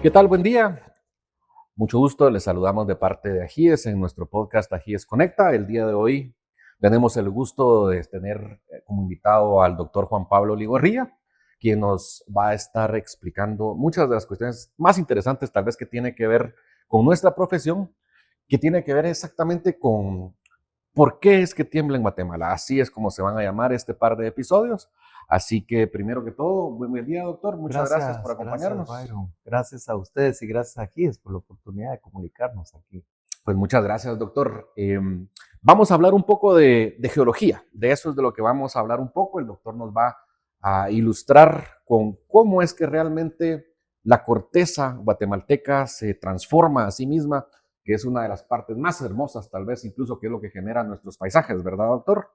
¿Qué tal? Buen día. Mucho gusto. Les saludamos de parte de Ajíes en nuestro podcast Ajíes Conecta. El día de hoy tenemos el gusto de tener como invitado al doctor Juan Pablo Ligorría, quien nos va a estar explicando muchas de las cuestiones más interesantes, tal vez que tiene que ver con nuestra profesión, que tiene que ver exactamente con ¿por qué es que tiembla en Guatemala? Así es como se van a llamar este par de episodios. Así que primero que todo, buen día, doctor. Muchas gracias por Gracias, acompañarnos. Byron. Gracias a ustedes y gracias a Gies por la oportunidad de comunicarnos aquí. Pues muchas gracias, doctor. Vamos a hablar un poco de geología. De eso es de lo que vamos a hablar un poco. El doctor nos va a ilustrar con cómo es que realmente la corteza guatemalteca se transforma a sí misma, que es una de las partes más hermosas, tal vez incluso que es lo que genera nuestros paisajes, ¿verdad, doctor?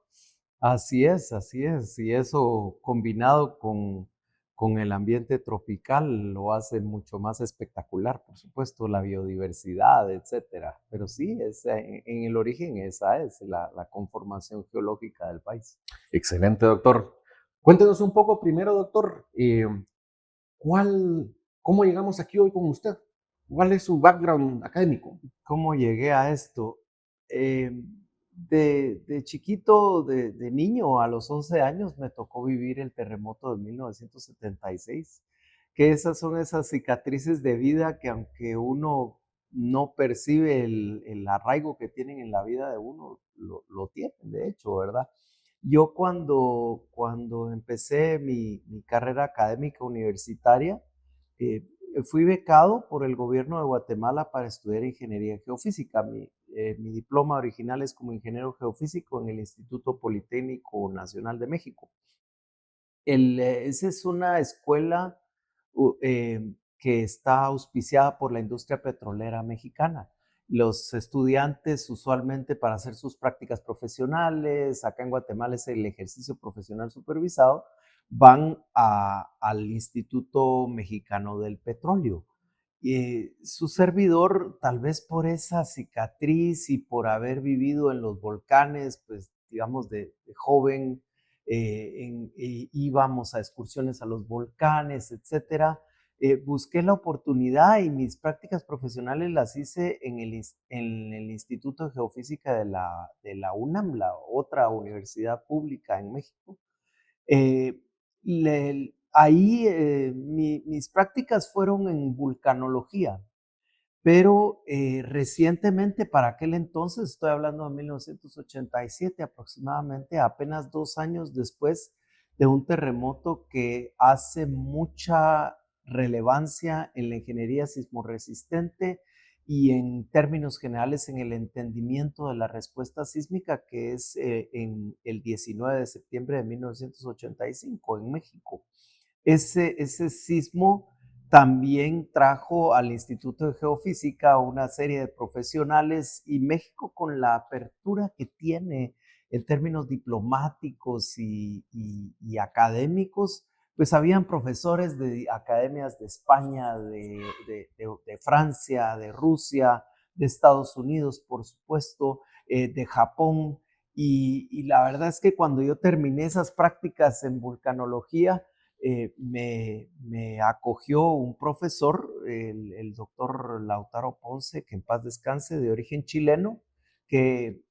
Así es. Y eso combinado con el ambiente tropical lo hace mucho más espectacular, por supuesto, la biodiversidad, etcétera. Pero sí, en el origen esa es la conformación geológica del país. Excelente, doctor. Cuéntenos un poco primero, doctor, ¿cuál, ¿cómo llegamos aquí hoy con usted? ¿Cuál es su background académico? ¿Cómo llegué a esto? Eh, de chiquito, de niño, a los 11 años, me tocó vivir el terremoto de 1976, que esas son esas cicatrices de vida que aunque uno no percibe el arraigo que tienen en la vida de uno, lo tienen, de hecho, ¿verdad? Yo cuando empecé mi carrera académica universitaria, eh, fui becado por el gobierno de Guatemala para estudiar ingeniería geofísica. Mi diploma original es como ingeniero geofísico en el Instituto Politécnico Nacional de México. Esa es una escuela que está auspiciada por la industria petrolera mexicana. Los estudiantes usualmente para hacer sus prácticas profesionales, acá en Guatemala es el ejercicio profesional supervisado, van al Instituto Mexicano del Petróleo. Su servidor, tal vez por esa cicatriz y por haber vivido en los volcanes, pues digamos de joven, íbamos a excursiones a los volcanes, etcétera. Busqué la oportunidad y mis prácticas profesionales las hice en el Instituto de Geofísica de la UNAM, la otra universidad pública en México. Eh, Ahí mis prácticas fueron en vulcanología, pero recientemente, para aquel entonces, estoy hablando de 1987 aproximadamente, apenas 2 años después de un terremoto que hace mucha relevancia en la ingeniería sismorresistente y en términos generales en el entendimiento de la respuesta sísmica, que es en el 19 de septiembre de 1985 en México. Ese sismo también trajo al Instituto de Geofísica una serie de profesionales y México, con la apertura que tiene en términos diplomáticos y académicos, pues habían profesores de academias de España, de Francia, de Rusia, de Estados Unidos, por supuesto, de Japón. Y la verdad es que cuando yo terminé esas prácticas en vulcanología, me acogió un profesor, el doctor Lautaro Ponce, que en paz descanse, de origen chileno, que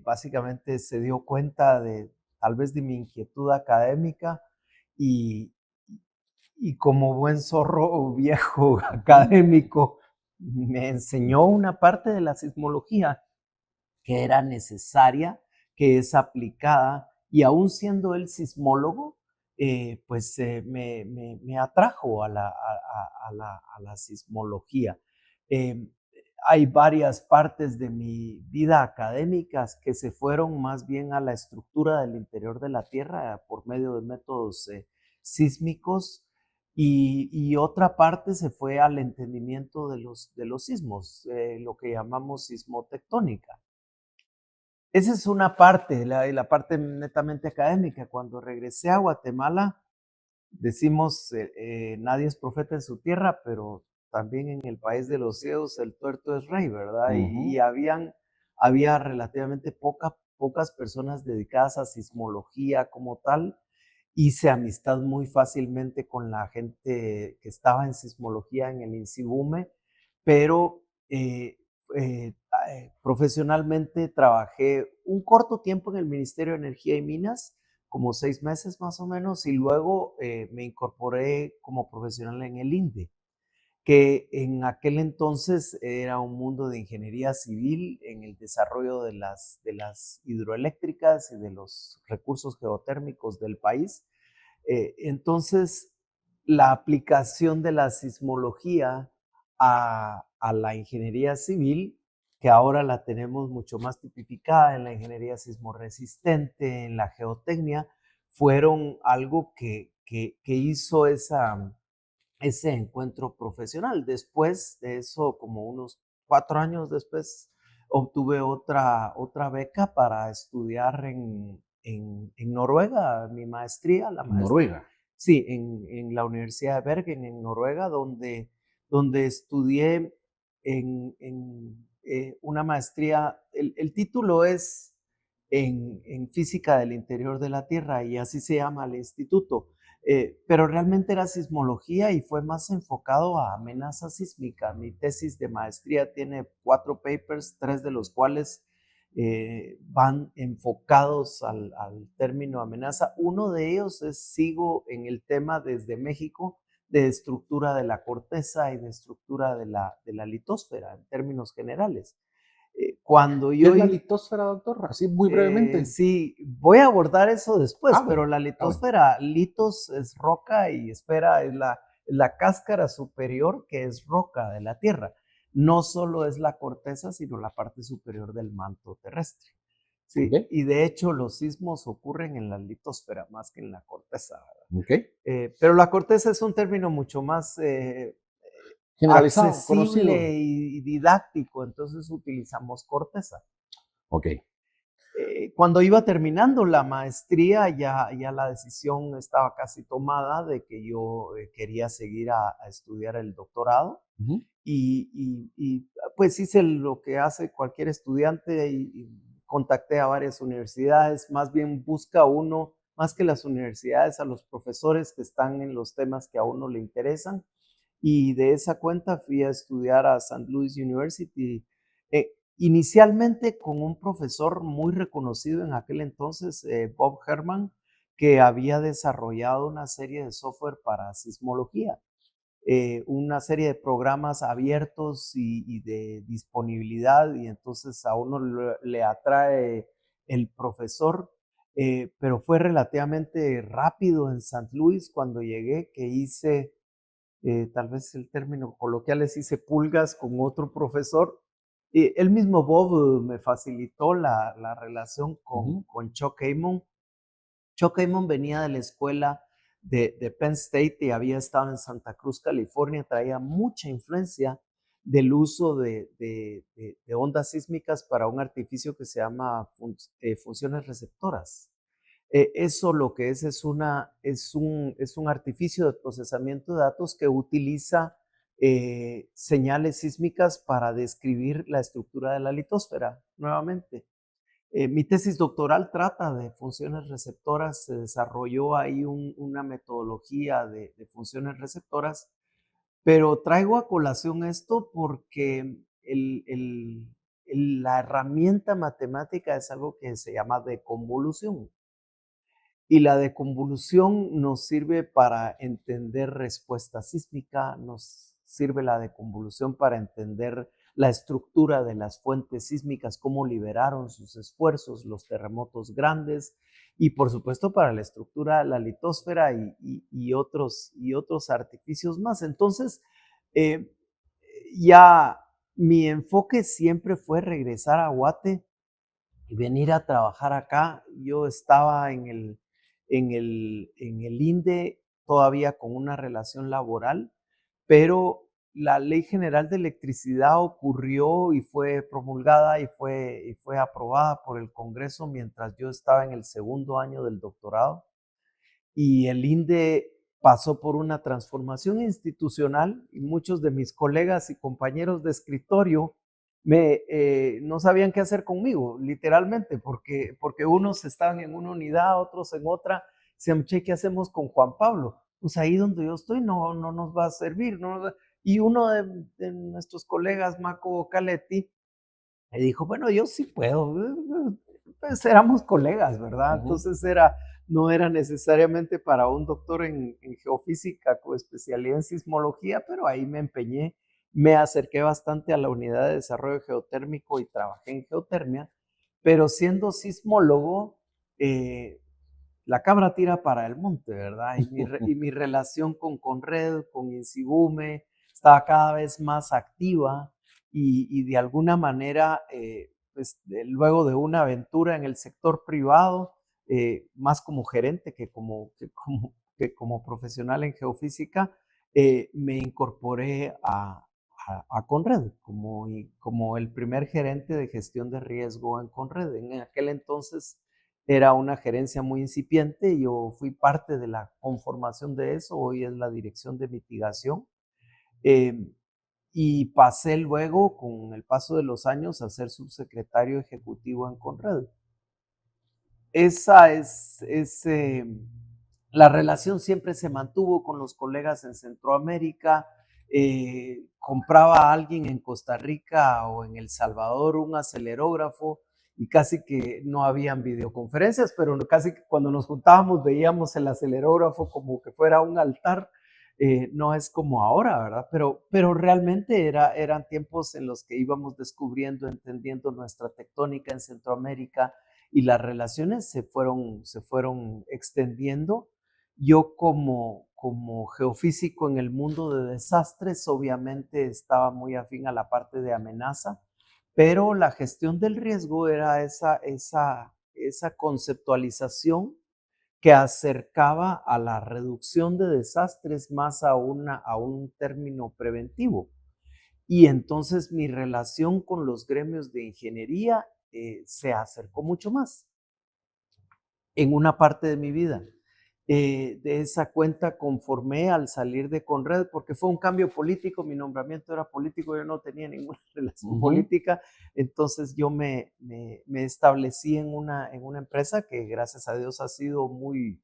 básicamente se dio cuenta tal vez de mi inquietud académica y, y como buen zorro viejo académico, me enseñó una parte de la sismología que era necesaria, que es aplicada, y aún siendo él sismólogo, pues me atrajo a la sismología. Eh, Hay varias partes de mi vida académica que se fueron más bien a la estructura del interior de la Tierra por medio de métodos sísmicos, y otra parte se fue al entendimiento de los sismos, lo que llamamos sismotectónica. Esa es una parte, la parte netamente académica. Cuando regresé a Guatemala, decimos, nadie es profeta en su tierra, pero también en el país de los ciegos el tuerto es rey, ¿verdad? Y Ujú. había relativamente pocas personas dedicadas a sismología como tal, hice amistad muy fácilmente con la gente que estaba en sismología en el INSIBUME, pero profesionalmente trabajé un corto tiempo en el Ministerio de Energía y Minas, como 6 meses más o menos, y luego me incorporé como profesional en el INDE, que en aquel entonces era un mundo de ingeniería civil en el desarrollo de las hidroeléctricas y de los recursos geotérmicos del país. Entonces, la aplicación de la sismología a la ingeniería civil, que ahora la tenemos mucho más tipificada en la ingeniería sismoresistente, en la geotecnia, fueron algo que hizo ese encuentro profesional. Después de eso, como unos 4 años después, obtuve otra beca para estudiar en Noruega, mi maestría, la En maestría. Noruega. Sí, en la Universidad de Bergen, en Noruega, donde estudié una maestría. El título es en Física del Interior de la Tierra y así se llama el instituto. Pero realmente era sismología y fue más enfocado a amenaza sísmica. Mi tesis de maestría tiene 4 papers, 3 de los cuales van enfocados al término amenaza. Uno de ellos sigo en el tema desde México de estructura de la corteza y de estructura de la litosfera en términos generales. Cuando ¿Qué yo es la litosfera, doctor? Así muy brevemente. sí, voy a abordar eso después, pero Hable, la hable. litosfera, litos es roca y esfera es la cáscara superior que es roca de la Tierra. No solo es la corteza, sino la parte superior del manto terrestre. Ok, Sí, y de hecho los sismos ocurren en la litosfera más que en la corteza, ¿verdad? ok. Pero la corteza es un término mucho más Generalizado, conocido. accesible y didáctico, entonces utilizamos corteza. Ok. Cuando iba terminando la maestría, ya la decisión estaba casi tomada de que yo quería seguir a estudiar el doctorado Ujú. y, pues hice lo que hace cualquier estudiante y contacté a varias universidades. Más bien busca uno, más que las universidades, a los profesores que están en los temas que a uno le interesan, y de esa cuenta fui a estudiar a St. Louis University, inicialmente con un profesor muy reconocido en aquel entonces, Bob Herman, que había desarrollado una serie de software para sismología, una serie de programas abiertos y de disponibilidad, y entonces a uno le atrae el profesor. Pero fue relativamente rápido en St. Louis cuando llegué, que hice tal vez el término coloquial es hice pulgas con otro profesor. El mismo Bob me facilitó la relación con, Ujú. con Chuck Amon. Chuck Amon venía de la escuela de Penn State y había estado en Santa Cruz, California, traía mucha influencia del uso de ondas sísmicas para un artificio que se llama funciones receptoras. Eso lo que es un artificio de procesamiento de datos que utiliza señales sísmicas para describir la estructura de la litosfera, nuevamente. Mi tesis doctoral trata de funciones receptoras, se desarrolló ahí una metodología de funciones receptoras, pero traigo a colación esto porque la herramienta matemática es algo que se llama deconvolución. Y la deconvolución nos sirve para entender respuesta sísmica, nos sirve la deconvolución para entender la estructura de las fuentes sísmicas, cómo liberaron sus esfuerzos, los terremotos grandes, y por supuesto para la estructura de la litosfera y otros artificios más. Entonces, eh, ya mi enfoque siempre fue regresar a Guate y venir a trabajar acá. Yo estaba en el INDE todavía con una relación laboral, pero la Ley General de Electricidad ocurrió y fue promulgada y fue aprobada por el Congreso mientras yo estaba en el segundo año del doctorado, y el INDE pasó por una transformación institucional y muchos de mis colegas y compañeros de escritorio no sabían qué hacer conmigo, literalmente, porque unos estaban en una unidad, otros en otra. decíamos, che, ¿qué hacemos con Juan Pablo? Pues ahí donde yo estoy no nos va a servir. Y uno de nuestros colegas, Marco Caletti, me dijo, bueno, yo sí puedo, pues éramos colegas, ¿verdad? Entonces no era necesariamente para un doctor en geofísica con especialidad en sismología, pero ahí me empeñé, me acerqué bastante a la unidad de desarrollo geotérmico y trabajé en geotermia, pero siendo sismólogo, la cabra tira para el monte, ¿verdad? Y mi relación con Conred, con Insibume, estaba cada vez más activa y de alguna manera, pues, luego de una aventura en el sector privado, más como gerente que como profesional en geofísica, me incorporé a Conred como el primer gerente de gestión de riesgo en Conred. En aquel entonces era una gerencia muy incipiente, yo fui parte de la conformación de eso, hoy es la dirección de mitigación, eh, y pasé luego, con el paso de los años, a ser subsecretario ejecutivo en Conred. Esa la relación siempre se mantuvo con los colegas en Centroamérica. Compraba a alguien en Costa Rica o en El Salvador un acelerógrafo y casi que no habían videoconferencias, pero casi que cuando nos juntábamos veíamos el acelerógrafo como que fuera un altar. No es como ahora, ¿verdad? Pero realmente eran tiempos en los que íbamos descubriendo, entendiendo nuestra tectónica en Centroamérica, y las relaciones se fueron extendiendo. Yo como geofísico en el mundo de desastres, obviamente estaba muy afín a la parte de amenaza, pero la gestión del riesgo era esa conceptualización que acercaba a la reducción de desastres más a un término preventivo. Y entonces mi relación con los gremios de ingeniería se acercó mucho más en una parte de mi vida. De esa cuenta conformé al salir de Conred, porque fue un cambio político, mi nombramiento era político, yo no tenía ninguna relación política, entonces yo me establecí en una empresa que gracias a Dios ha sido muy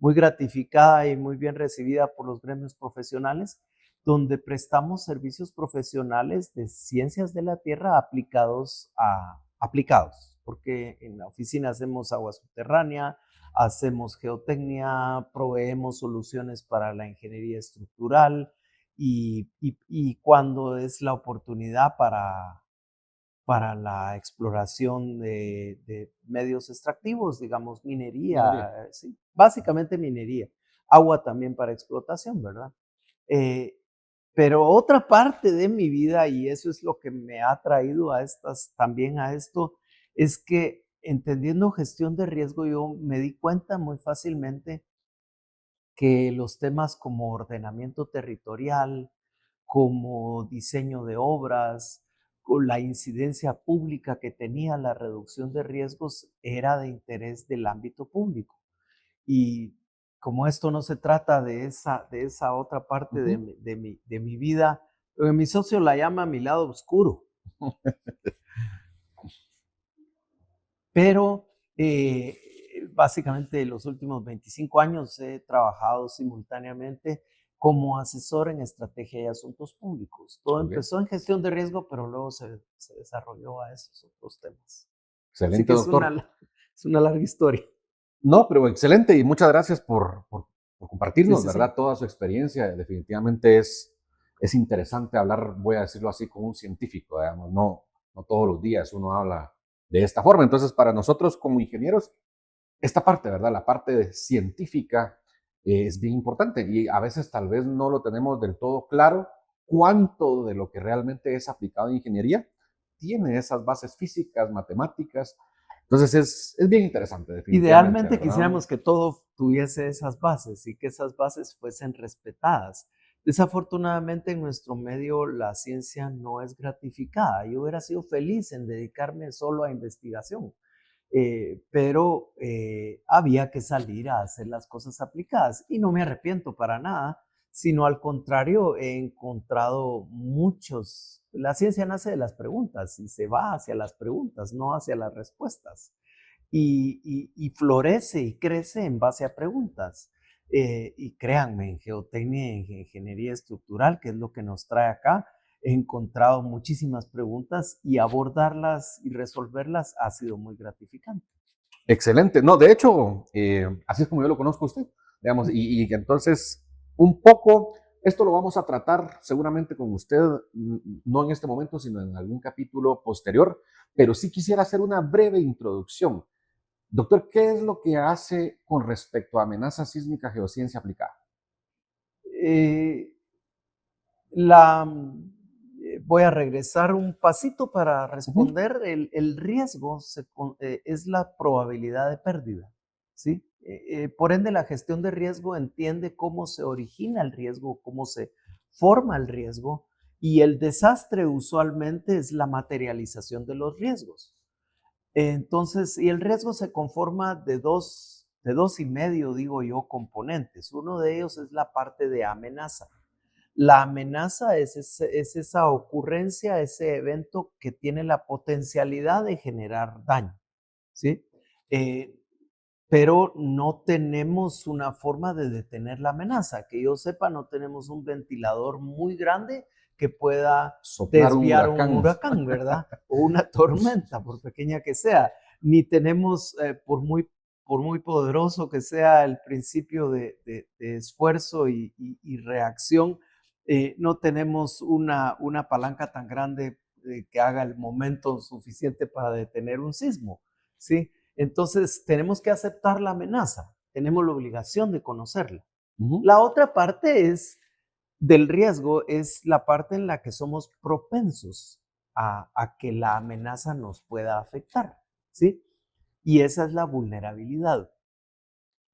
gratificada y muy bien recibida por los gremios profesionales, donde prestamos servicios profesionales de ciencias de la tierra aplicados, porque en la oficina hacemos agua subterránea, hacemos geotecnia, proveemos soluciones para la ingeniería estructural y cuando es la oportunidad para la exploración de medios extractivos, digamos Minería. minería, sí, básicamente minería, agua también para explotación, ¿verdad? Eh, pero otra parte de mi vida, y eso es lo que me ha traído también a esto, es que entendiendo gestión de riesgo, yo me di cuenta muy fácilmente que los temas como ordenamiento territorial, como diseño de obras, o la incidencia pública que tenía la reducción de riesgos era de interés del ámbito público. Y como esto no se trata de esa otra parte de mi vida, mi socio la llama mi lado oscuro, pero básicamente los últimos 25 años he trabajado simultáneamente como asesor en estrategia y asuntos públicos. Todo Muy bien. empezó en gestión de riesgo, pero luego se desarrolló a esos otros temas. Así Excelente, que es doctor. una larga historia. No, pero excelente y muchas gracias por Sí, compartirnos, sí, sí. ¿verdad? Toda su experiencia. Definitivamente es interesante hablar, voy a decirlo así, con un científico, digamos, no todos los días uno habla de esta forma. Entonces, para nosotros como ingenieros, esta parte, ¿verdad? La parte científica es bien importante y a veces tal vez no lo tenemos del todo claro cuánto de lo que realmente es aplicado en ingeniería tiene esas bases físicas, matemáticas. Entonces es bien interesante, definitivamente, Idealmente ¿verdad? quisiéramos que todo tuviese esas bases y que esas bases fuesen respetadas. Desafortunadamente en nuestro medio la ciencia no es gratificada. Yo hubiera sido feliz en dedicarme solo a investigación, pero había que salir a hacer las cosas aplicadas y no me arrepiento para nada, sino al contrario, he encontrado la ciencia nace de las preguntas y se va hacia las preguntas, no hacia las respuestas. y florece y crece en base a preguntas. Y créanme, en geotecnia y en ingeniería estructural, que es lo que nos trae acá, he encontrado muchísimas preguntas y abordarlas y resolverlas ha sido muy gratificante. Excelente. No, de hecho, así es como yo lo conozco a usted, digamos, y entonces un poco, esto lo vamos a tratar seguramente con usted, no en este momento, sino en algún capítulo posterior, pero sí quisiera hacer una breve introducción. Doctor, ¿qué es lo que hace con respecto a amenaza sísmica geociencia aplicada? Eh, la, Voy a regresar un pasito para Ujú. responder. El riesgo es la probabilidad de pérdida, ¿sí? Por ende, la gestión de riesgo entiende cómo se origina el riesgo, cómo se forma el riesgo, y el desastre usualmente es la materialización de los riesgos. Entonces, y el riesgo se conforma de dos y medio, digo yo, componentes. Uno de ellos es la parte de amenaza. La amenaza es esa ocurrencia, ese evento que tiene la potencialidad de generar daño, ¿sí? Eh, pero no tenemos una forma de detener la amenaza. Que yo sepa, no tenemos un ventilador muy grande que pueda Soplar un desviar un huracán. huracán, ¿verdad? O una tormenta, por pequeña que sea. Ni tenemos, por muy poderoso que sea el principio de esfuerzo y reacción, no tenemos una palanca tan grande que haga el momento suficiente para detener un sismo, ¿sí? Entonces, tenemos que aceptar la amenaza, tenemos la obligación de conocerla. Ujú. La otra parte del riesgo es la parte en la que somos propensos a que la amenaza nos pueda afectar, ¿sí? Y esa es la vulnerabilidad.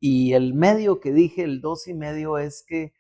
Y el medio que dije, el 2,5, es que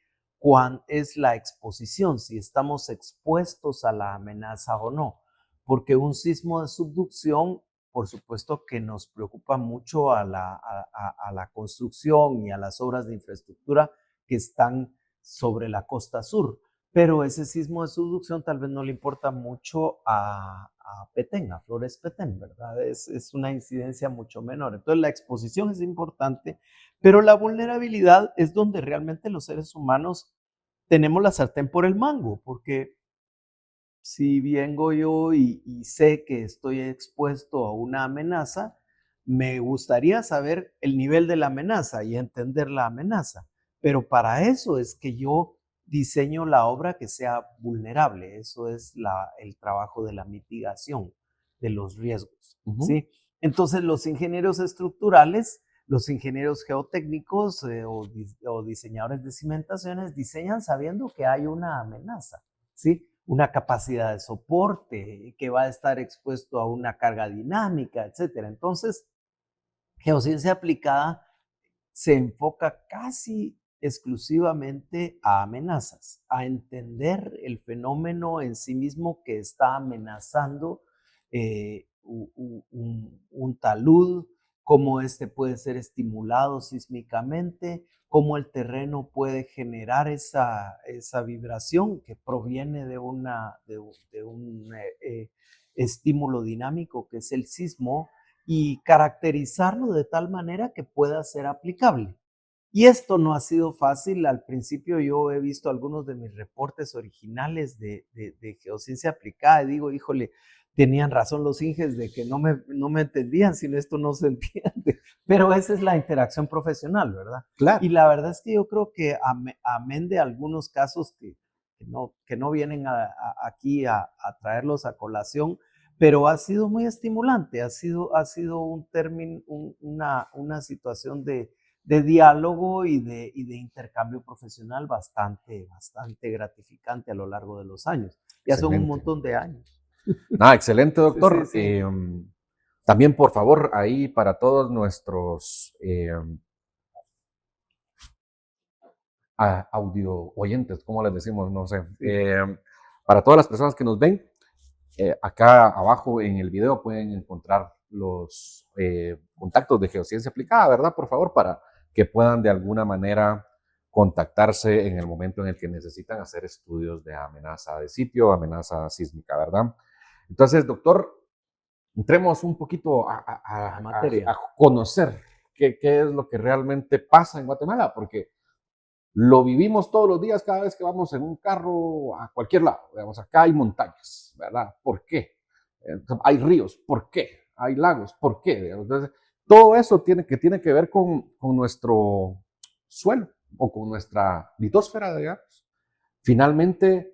es la exposición, si estamos expuestos a la amenaza o no. Porque un sismo de subducción, por supuesto que nos preocupa mucho a la construcción y a las obras de infraestructura que están sobre la costa sur. Pero ese sismo de subducción tal vez no le importa mucho a Petén, a Flores Petén, ¿verdad? Es una incidencia mucho menor. Entonces la exposición es importante, pero la vulnerabilidad es donde realmente los seres humanos tenemos la sartén por el mango, porque si vengo yo y sé que estoy expuesto a una amenaza, me gustaría saber el nivel de la amenaza y entender la amenaza. Pero para eso es que yo diseño la obra que sea vulnerable. Eso es el trabajo de la mitigación de los riesgos, Ujú. ¿sí? Entonces, los ingenieros estructurales, los ingenieros geotécnicos o diseñadores de cimentaciones diseñan sabiendo que hay una amenaza, ¿sí? Una capacidad de soporte, que va a estar expuesto a una carga dinámica, etcétera. Entonces, geociencia aplicada se enfoca casi exclusivamente a amenazas, a entender el fenómeno en sí mismo que está amenazando un talud, cómo este puede ser estimulado sísmicamente, cómo el terreno puede generar esa vibración que proviene de un estímulo dinámico que es el sismo, y caracterizarlo de tal manera que pueda ser aplicable. Y esto no ha sido fácil. Al principio yo he visto algunos de mis reportes originales de geociencia aplicada y digo, híjole, tenían razón los inges de que no me entendían, sino esto no se entiende. Pero esa es la interacción profesional, ¿verdad? Y Claro. la verdad es que yo creo que amén de algunos casos que no vienen aquí a traerlos a colación, pero ha sido muy estimulante, ha sido un término, una situación de diálogo y de intercambio profesional bastante gratificante a lo largo de los años. Ya son un Excelente. montón de años. Nada, excelente, Sí, sí, doctor. sí. También, por favor, ahí para todos nuestros audio oyentes, ¿cómo les decimos? No sé. Sí. Para todas las personas que nos ven, acá abajo en el video pueden encontrar los contactos de Geociencia Aplicada, ¿verdad? Por favor, para que puedan de alguna manera contactarse en el momento en el que necesitan hacer estudios de amenaza de sitio, amenaza sísmica, ¿verdad? Entonces, doctor, entremos un poquito La materia. a conocer qué es lo que realmente pasa en Guatemala, porque lo vivimos todos los días cada vez que vamos en un carro a cualquier lado. Digamos, acá hay montañas, ¿verdad? ¿Por qué? Hay ríos, ¿por qué? Hay lagos, ¿por qué? Digamos, entonces, todo eso tiene que ver con nuestro suelo o con nuestra litosfera, digamos. Finalmente,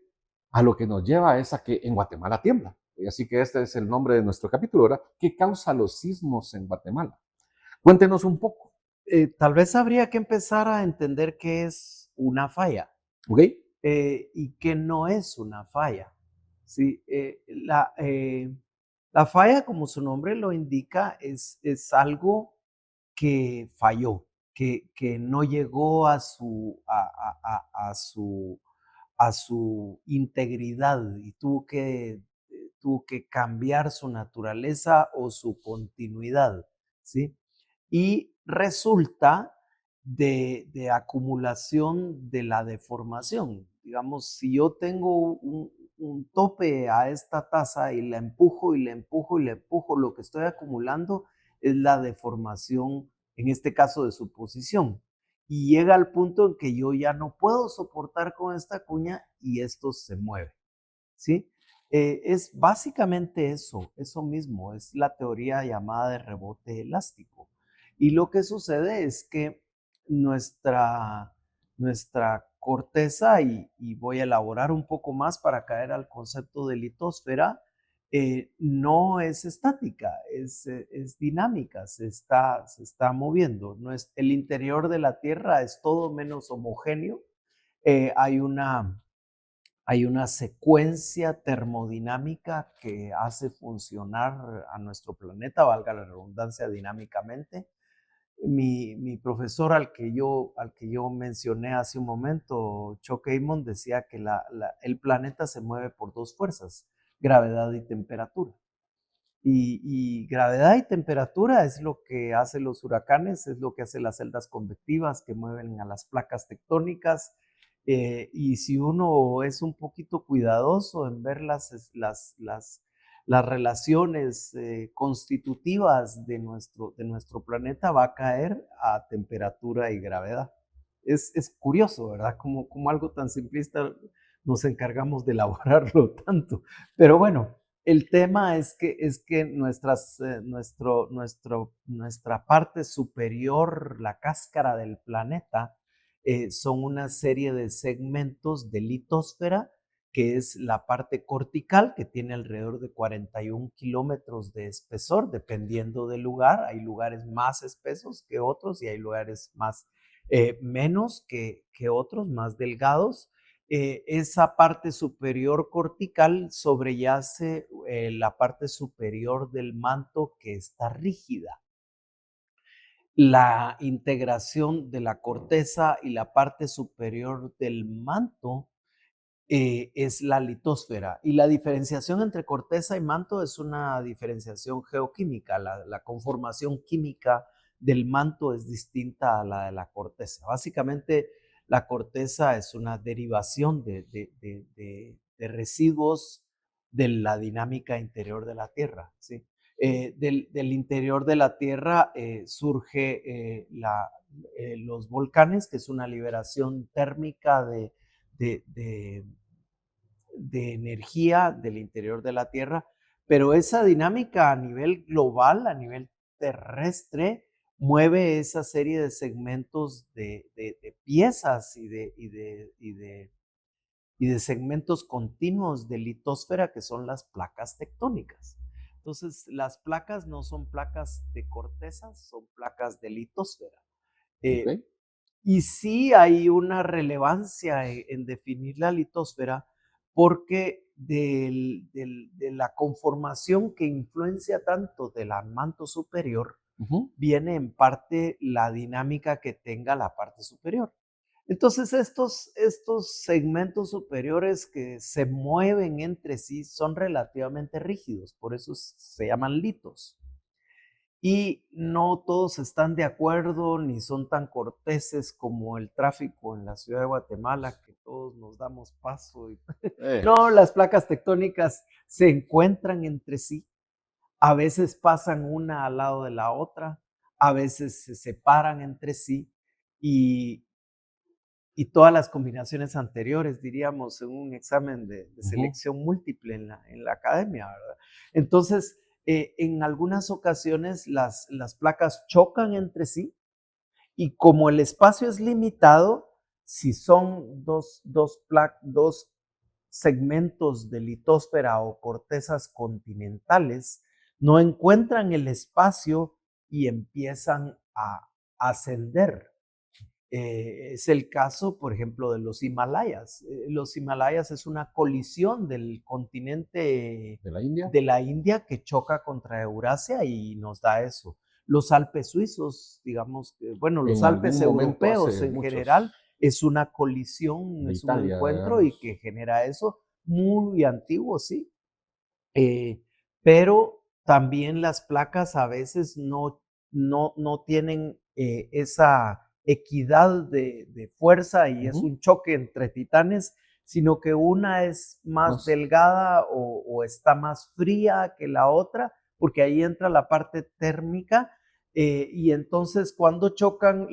a lo que nos lleva es a que en Guatemala tiembla. Y así que este es el nombre de nuestro capítulo, ¿verdad? ¿Qué causa los sismos en Guatemala? Cuéntenos un poco, Tal vez habría que empezar a entender qué es una falla, ¿ok? y qué no es una falla. Sí, la falla, como su nombre lo indica, es algo que falló, que no llegó a su integridad y tuvo que cambiar su naturaleza o su continuidad, ¿sí? Y resulta de acumulación de la deformación. Digamos, si yo tengo un tope a esta taza y la empujo y la empujo y la empujo, lo que estoy acumulando es la deformación, en este caso de su posición. Y llega al punto en que yo ya no puedo soportar con esta cuña y esto se mueve, ¿sí? Es básicamente eso mismo, es la teoría llamada de rebote elástico. Y lo que sucede es que nuestra, nuestra corteza, y voy a elaborar un poco más para caer al concepto de litosfera, no es estática, es dinámica, se está moviendo. No es, el interior de la Tierra es todo menos homogéneo. Eh, hay una hay una secuencia termodinámica que hace funcionar a nuestro planeta, valga la redundancia, dinámicamente. Mi profesor al que yo mencioné hace un momento, Chuck Amon, decía que el planeta se mueve por dos fuerzas, gravedad y temperatura. Y gravedad y temperatura es lo que hacen los huracanes, es lo que hacen las celdas convectivas que mueven a las placas tectónicas. Y si uno es un poquito cuidadoso en ver las relaciones constitutivas de nuestro planeta, va a caer a temperatura y gravedad. Es curioso, ¿verdad? Como algo tan simplista nos encargamos de elaborarlo tanto. Pero bueno, el tema es que nuestra parte superior, la cáscara del planeta, son una serie de segmentos de litosfera, que es la parte cortical, que tiene alrededor de 41 kilómetros de espesor, dependiendo del lugar. Hay lugares más espesos que otros y hay lugares menos que otros, más delgados. Esa parte superior cortical sobreyace la parte superior del manto que está rígida. La integración de la corteza y la parte superior del manto es la litosfera. Y la diferenciación entre corteza y manto es una diferenciación geoquímica. La conformación química del manto es distinta a la de la corteza. Básicamente, la corteza es una derivación de residuos de la dinámica interior de la Tierra, ¿sí? Del interior de la Tierra surge los volcanes, que es una liberación térmica de, de, de energía del interior de la Tierra, pero esa dinámica a nivel global, a nivel terrestre, mueve esa serie de segmentos de piezas y de segmentos continuos de litosfera, que son las placas tectónicas. Entonces, las placas no son placas de corteza, son placas de litosfera. ¿Ok? Eh, y sí hay una relevancia en definir la litosfera, porque de la conformación que influencia tanto del manto superior, Ujú. viene en parte la dinámica que tenga la parte superior. Entonces, estos segmentos superiores que se mueven entre sí son relativamente rígidos, por eso se llaman litos. Y no todos están de acuerdo ni son tan corteses como el tráfico en la ciudad de Guatemala, que todos nos damos paso. Eh, No, las placas tectónicas se encuentran entre sí, A veces pasan una al lado de la otra, a veces se separan entre sí y, y todas las combinaciones anteriores, diríamos, en un examen de Ujú. selección múltiple en la academia, ¿verdad? Entonces, en algunas ocasiones las placas chocan entre sí y como el espacio es limitado, si son dos segmentos de litósfera o cortezas continentales, no encuentran el espacio y empiezan a ascender. Es el caso, por ejemplo, de los Himalayas. Los Himalayas es una colisión del continente ¿De la India? de la India que choca contra Eurasia y nos da eso. Los Alpes suizos, digamos, bueno, los En Alpes algún momento europeos hace en general muchos, es una colisión, de es un Italia, encuentro y digamos. que genera eso muy antiguo, sí. Eh, pero también las placas a veces no tienen esa equidad de fuerza y es Ujú. un choque entre titanes, sino que una es más Más, delgada o está más fría que la otra, porque ahí entra la parte térmica y entonces cuando chocan,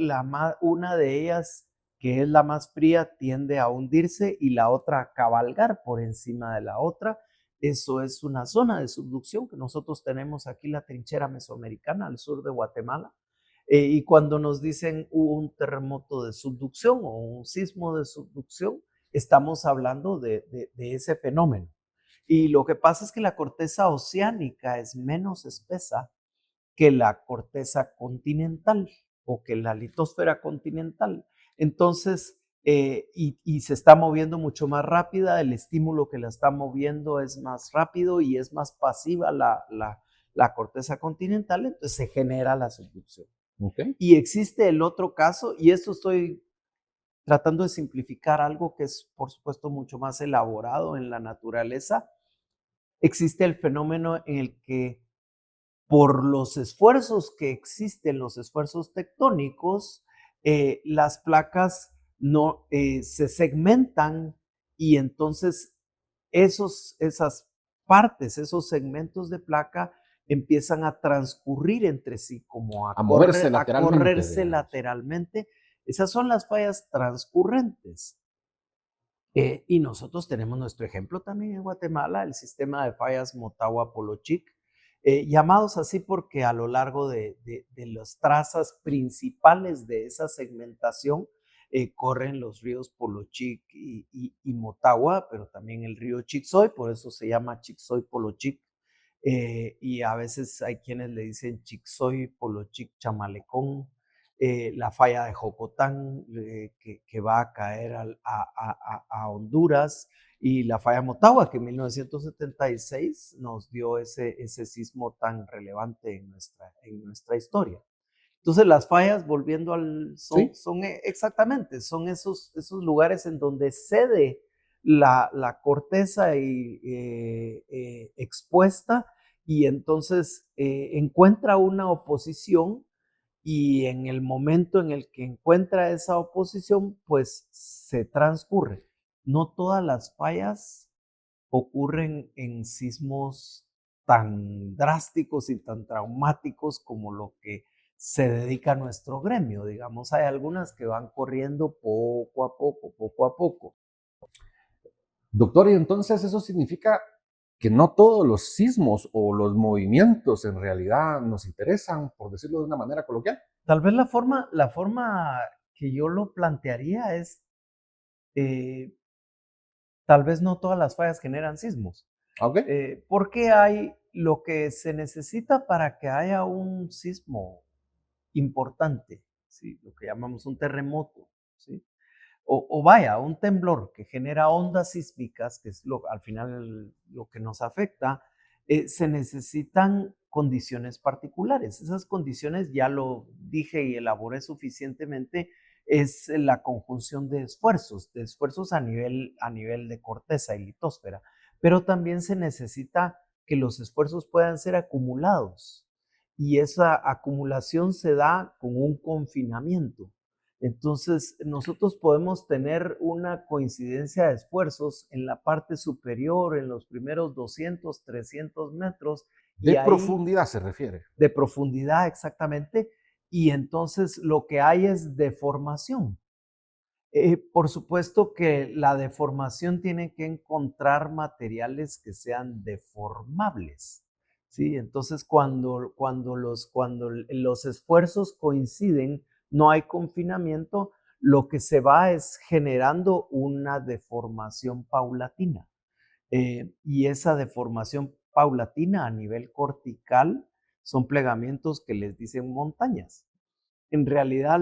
una de ellas, que es la más fría, tiende a hundirse y la otra a cabalgar por encima de la otra. Eso es una zona de subducción que nosotros tenemos aquí, la trinchera mesoamericana al sur de Guatemala. Y cuando nos dicen hubo un terremoto de subducción o un sismo de subducción, estamos hablando de ese fenómeno. Y lo que pasa es que la corteza oceánica es menos espesa que la corteza continental o que la litosfera continental. Entonces, y se está moviendo mucho más rápida, el estímulo que la está moviendo es más rápido y es más pasiva la corteza continental, entonces se genera la subducción. ok. Y existe el otro caso, y esto estoy tratando de simplificar algo que es, por supuesto, mucho más elaborado en la naturaleza. Existe el fenómeno en el que por los esfuerzos que existen, los esfuerzos tectónicos, las placas no, se segmentan y entonces esas partes, esos segmentos de placa empiezan a transcurrir entre sí, como A moverse a lateralmente, correrse digamos. lateralmente. Esas son las fallas transcurrentes. Y nosotros tenemos nuestro ejemplo también en Guatemala, el sistema de fallas Motagua-Polochic, llamados así porque a lo largo de las trazas principales de esa segmentación corren los ríos Polochic y Motagua, pero también el río Chixoy, por eso se llama Chixoy-Polochic. Y a veces hay quienes le dicen Chixoy, Polochic, Chamalecón, la falla de Jocotán, que va a caer a Honduras, y la falla Motagua, que en 1976 nos dio ese sismo tan relevante en nuestra historia. Entonces las fallas, volviendo Sí. son exactamente, son esos lugares en donde cede la corteza expuesta y entonces encuentra una oposición y en el momento en el que encuentra esa oposición, pues se transcurre. No todas las fallas ocurren en sismos tan drásticos y tan traumáticos como lo que se dedica a nuestro gremio. Digamos, hay algunas que van corriendo poco a poco, poco a poco. Doctor, y entonces eso significa que no todos los sismos o los movimientos en realidad nos interesan, por decirlo de una manera coloquial. Tal vez la forma que yo lo plantearía es, eh, tal vez no todas las fallas generan sismos. ¿Ok? Porque hay lo que se necesita para que haya un sismo importante, ¿sí? Lo que llamamos un terremoto, ¿sí? O vaya, un temblor que genera ondas sísmicas, que es al final lo que nos afecta, se necesitan condiciones particulares. Esas condiciones, ya lo dije y elaboré suficientemente, es la conjunción de esfuerzos a nivel de corteza y litósfera, pero también se necesita que los esfuerzos puedan ser acumulados y esa acumulación se da con un confinamiento. Entonces, nosotros podemos tener una coincidencia de esfuerzos en la parte superior, en los primeros 200, 300 metros, y De ahí profundidad se refiere. de profundidad exactamente, y entonces lo que hay es deformación. Por supuesto que la deformación tiene que encontrar materiales que sean deformables, ¿sí? Entonces, cuando los esfuerzos coinciden, no hay confinamiento, lo que se va es generando una deformación paulatina. Y esa deformación paulatina a nivel cortical son plegamientos que les dicen montañas. En realidad,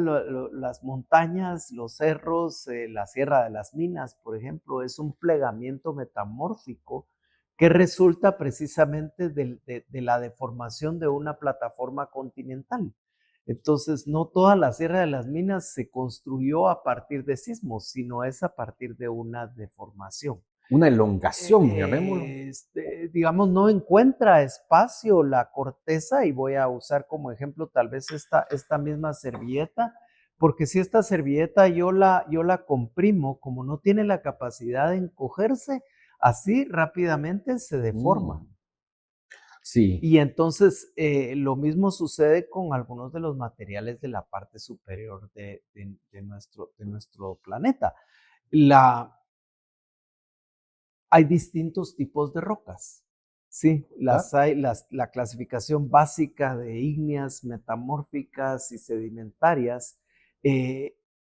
las montañas, los cerros, la Sierra de las Minas, por ejemplo, es un plegamiento metamórfico que resulta precisamente de la deformación de una plataforma continental. Entonces, no toda la Sierra de las Minas se construyó a partir de sismos, sino es a partir de una deformación. Una elongación, llamémoslo. Digamos, no encuentra espacio la corteza, y voy a usar como ejemplo tal vez esta misma servilleta, porque si esta servilleta yo la comprimo, como no tiene la capacidad de encogerse, así rápidamente se deforma. Mm, sí, Y entonces lo mismo sucede con algunos de los materiales de la parte superior de nuestro planeta. La, Hay distintos tipos de rocas. Sí, claro, la clasificación básica de ígneas, metamórficas y sedimentarias, eh,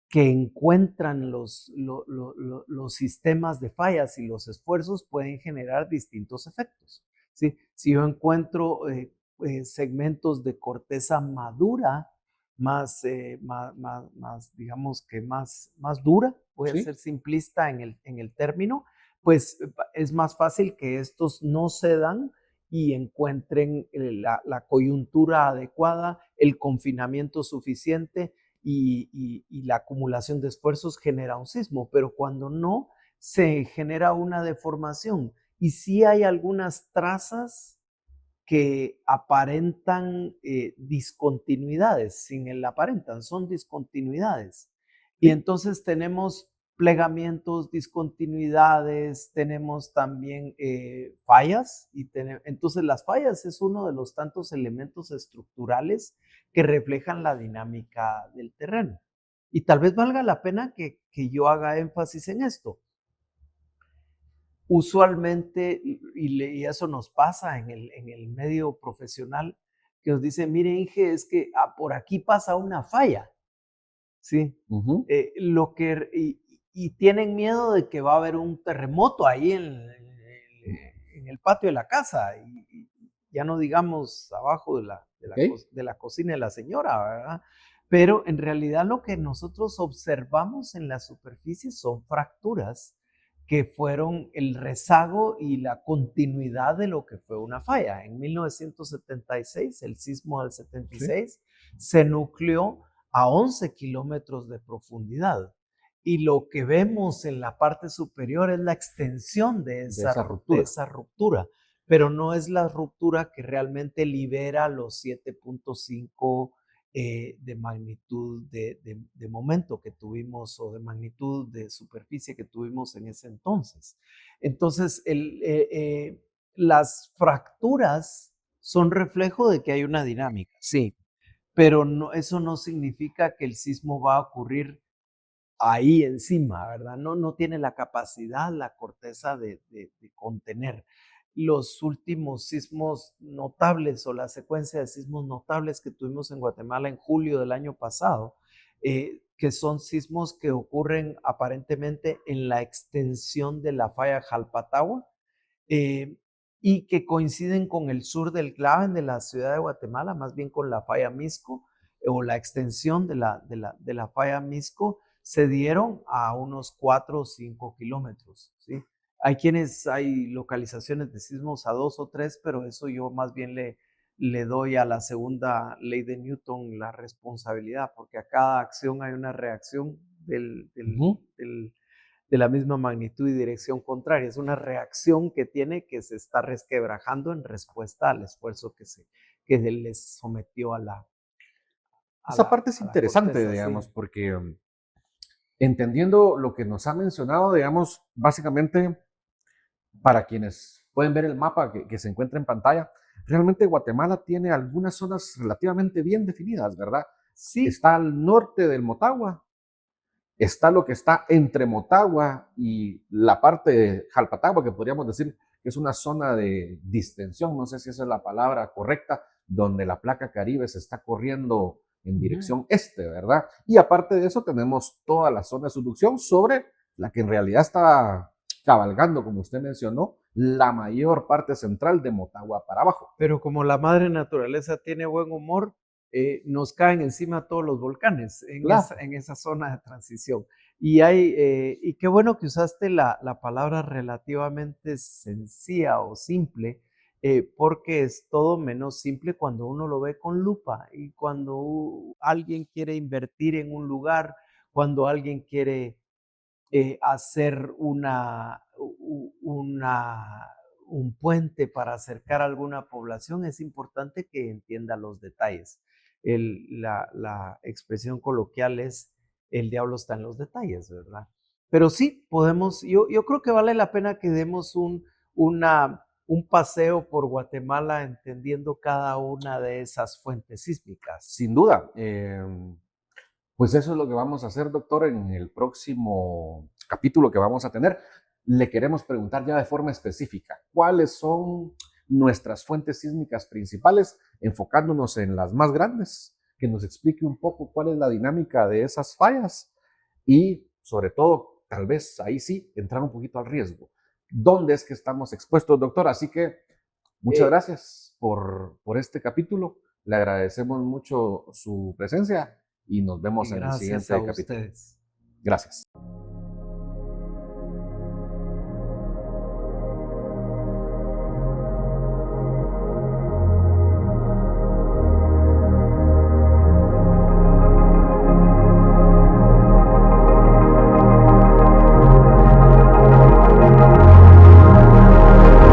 que encuentran los sistemas de fallas, y los esfuerzos pueden generar distintos efectos. ¿Sí? Si yo encuentro segmentos de corteza madura, digamos que más dura, voy a sí. ser simplista en el término, pues es más fácil que estos no cedan y encuentren la coyuntura adecuada, el confinamiento suficiente, y la acumulación de esfuerzos genera un sismo, pero cuando no, se genera una deformación. Y sí hay algunas trazas que aparentan discontinuidades, sin el aparentan, son discontinuidades. Y Sí. entonces tenemos plegamientos, discontinuidades, tenemos también fallas, entonces las fallas es uno de los tantos elementos estructurales que reflejan la dinámica del terreno. Y tal vez valga la pena que yo haga énfasis en esto. Usualmente, y eso nos pasa en el medio profesional, que nos dicen: mire, Inge, es que por aquí pasa una falla, ¿sí? Ujú. Y tienen miedo de que va a haber un terremoto ahí en el patio de la casa, y ya no digamos abajo Ok. de la cocina de la señora, ¿verdad? Pero en realidad lo que nosotros observamos en la superficie son fracturas que fueron el rezago y la continuidad de lo que fue una falla. En 1976, el sismo del Sí. 76, se nucleó a 11 kilómetros de profundidad. Y lo que vemos en la parte superior es la extensión de De esa, esa de ruptura. esa ruptura, pero no es la ruptura que realmente libera los 7.5 de magnitud de momento que tuvimos, o de magnitud de superficie que tuvimos en ese entonces. Entonces, las fracturas son reflejo de que hay una dinámica, sí, pero no, eso no significa que el sismo va a ocurrir ahí encima, ¿verdad? No tiene la capacidad, la corteza de contener. Los últimos sismos notables, o la secuencia de sismos notables que tuvimos en Guatemala en julio del año pasado, que son sismos que ocurren aparentemente en la extensión de la falla Jalpatagua, eh, y que coinciden con el sur del Claven de la ciudad de Guatemala, más bien con la falla Misco, o la extensión de la falla Misco, se dieron a unos 4 o 5 kilómetros, ¿sí? Hay localizaciones de sismos a 2 o 3, pero eso yo más bien le doy a la segunda ley de Newton la responsabilidad, porque a cada acción hay una reacción Ujú. de la misma magnitud y dirección contraria. Es una reacción que se está resquebrajando en respuesta al esfuerzo que se les sometió Esa parte es a la interesante, corteza, digamos, sí. porque entendiendo lo que nos ha mencionado, digamos, básicamente, para quienes pueden ver el mapa que se encuentra en pantalla, realmente Guatemala tiene algunas zonas relativamente bien definidas, ¿verdad? Sí, Está al norte del Motagua, está lo que está entre Motagua y la parte de Jalpatagua, que podríamos decir que es una zona de distensión, no sé si esa es la palabra correcta, donde la placa Caribe se está corriendo en ujú. dirección este, ¿verdad? Y aparte de eso tenemos toda la zona de subducción sobre la que en realidad está cabalgando, como usted mencionó, la mayor parte central de Motagua para abajo. Pero como la madre naturaleza tiene buen humor, nos caen encima todos los volcanes Claro, en esa zona de transición. Y qué bueno que usaste la palabra relativamente sencilla o simple, porque es todo menos simple cuando uno lo ve con lupa y cuando alguien quiere invertir en un lugar, cuando alguien quiere hacer un puente para acercar a alguna población, es importante que entienda los detalles. La expresión coloquial es, el diablo está en los detalles, ¿verdad? Pero sí, podemos, yo creo que vale la pena que demos un paseo por Guatemala entendiendo cada una de esas fuentes sísmicas. sin duda. Pues eso es lo que vamos a hacer, doctor, en el próximo capítulo que vamos a tener. Le queremos preguntar ya de forma específica, ¿cuáles son nuestras fuentes sísmicas principales, enfocándonos en las más grandes? Que nos explique un poco cuál es la dinámica de esas fallas y, sobre todo, tal vez ahí sí, entrar un poquito al riesgo. ¿Dónde es que estamos expuestos, doctor? Así que muchas Eh, gracias por este capítulo. Le agradecemos mucho su presencia y nos y vemos en el gracias a siguiente capítulo. ustedes. Gracias.